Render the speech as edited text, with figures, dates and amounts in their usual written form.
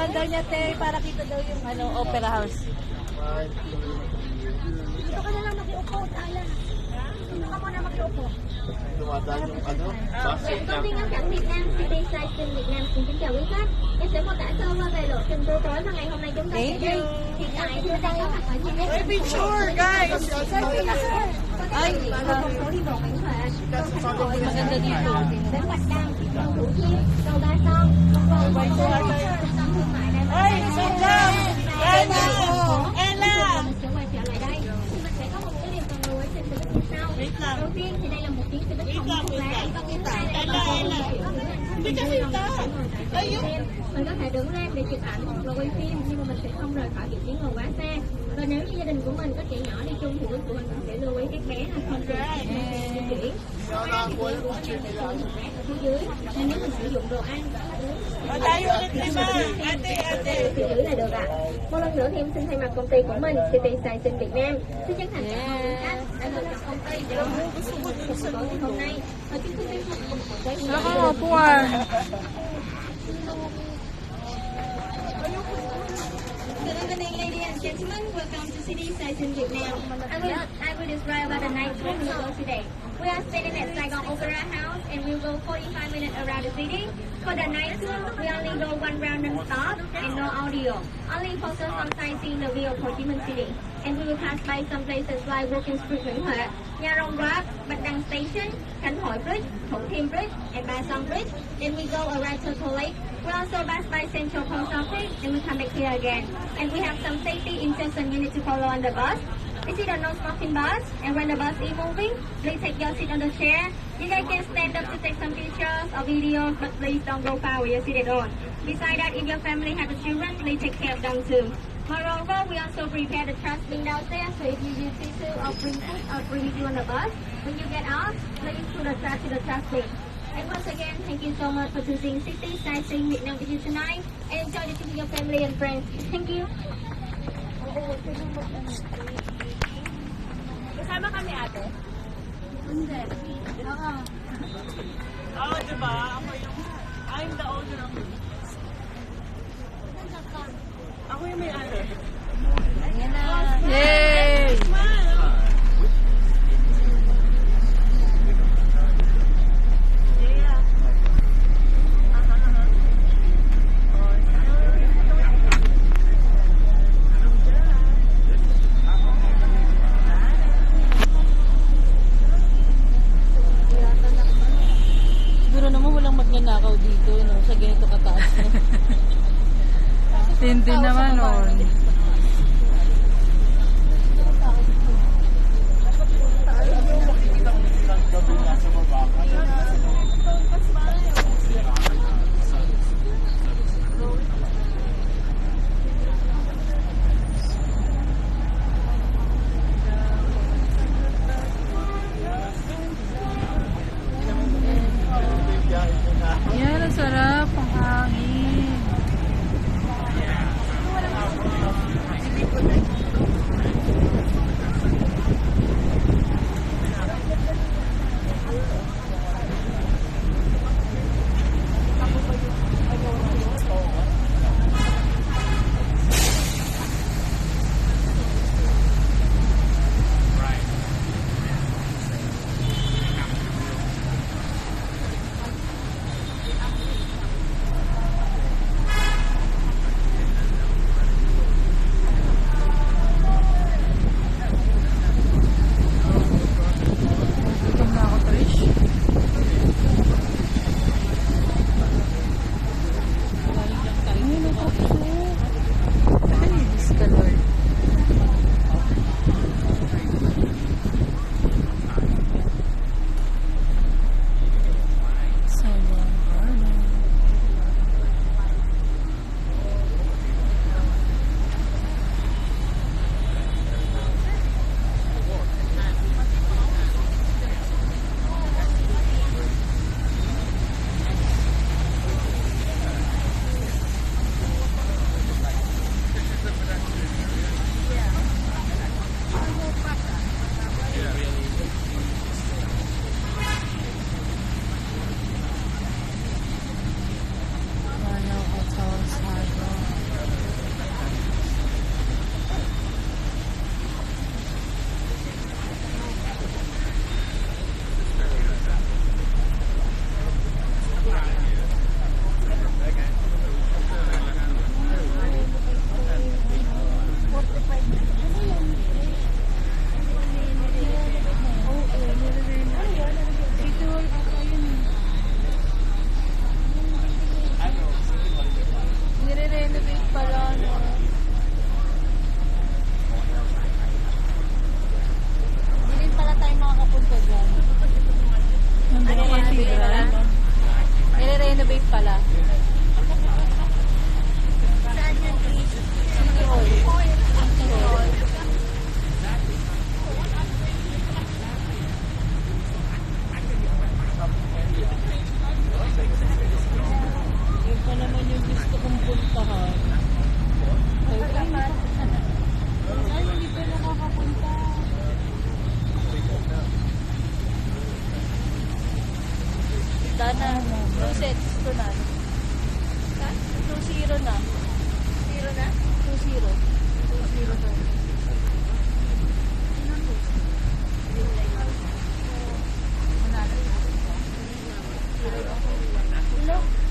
Picturean daw niya, Terry, para kita daw yung opera house. Dito ka na lang makiupo, Tala. Dito ka muna makiupo. Dumadaan yung Công ty ngắm cảnh Việt Nam City Station Việt Nam xin kính chào quý khách. Em sẽ mô tả sơ qua về lộ trình tour tối mà ngày hôm nay chúng ta sẽ đi. Hiện tại chúng ta có mặt ở trên Hey, picture, guys! Ay, thành phố đi bộ Nguyễn Huệ, cầu Khánh Hội, maganda dito. đến Bạch Đăng, cầu Thủ Thiêm, cầu Ba Son, cầu trung tâm thương mại Đà Nẵng. Ay, Sangam! Ella! Ella! Mình sẽ quay trở lại đây. Thì mình sẽ có một cái điều cần lưu ý trên xe buýt như sau. Đầu tiên thì đây là một chuyến xe buýt không mua vé. Mình có thể đứng lên để chụp ảnh hoặc là quay phim, nhưng mà mình sẽ không rời khỏi vị trí ngồi quá xa. Và nếu như gia đình của mình có trẻ nhỏ đi chung thì quý phụ huynh cũng sẽ lưu ý các bé là không được di chuyển. Phía dưới nên nếu mình sử dụng đồ ăn thì dưới là được ạ. Một lần nữa thì em xin thay mặt công ty của mình City Station Việt Nam xin chân thành cảm ơn quý khách đã lựa chọn công ty để phục vụ tối ngày hôm nay. Và chúng tôi tiếp tục cùng một cái Nakakapo ah. Good evening, ladies and gentlemen. Welcome to City Station Vietnam. I will describe about the night trip we will go today. We are staying at Saigon Opera House and we'll go 45 minutes around the city. For the night tour, we only go one round non-stop and no audio. Only focus on sightseeing the view of Ho Chi Minh City. And we will pass by some places like Walking Street Nguyễn Huệ, Nha Rong Road, Bạch Đằng Station, Khánh Hội Bridge, Thủ Thiêm Bridge, and Ba Son Bridge. Then we go around Turtle Lake. We also pass by Central Post Office and we come back here again. And we have some safety instructions you need to follow on the bus. This is a no smoking bus, and when the bus is moving, please take your seat on the chair. You guys can stand up to take some pictures or videos, but please don't go far with your seat at all. Besides that, if your family has children, please take care of them too. Moreover, we also prepare the trash bin downstairs, so if you use tissue or bring food or bring you on the bus, when you get out, please put the trash in the trash bin. And once again, thank you so much for choosing City Station Vietnam with you tonight, and enjoy the trip with your family and friends. Thank you. Kasama kami, ate? Hindi. Oo, diba? Ako yung... I'm the owner of it. Ako yung may ate. Ayan na. Yay! Siguro naman walang magnanakaw dito, no? Sa ganito kataas. Tindi naman nun. Yan, ang sarap. Ang hangin. pala. Saan yun? City Hall. City Hall. Yun pa naman yung gusto kong puntahan. Ay, hindi pa nakakapunta. Dana, 2 sets to na. 2-0 na. 0 na? 2-0. 2-0 to. Manalo. Hello?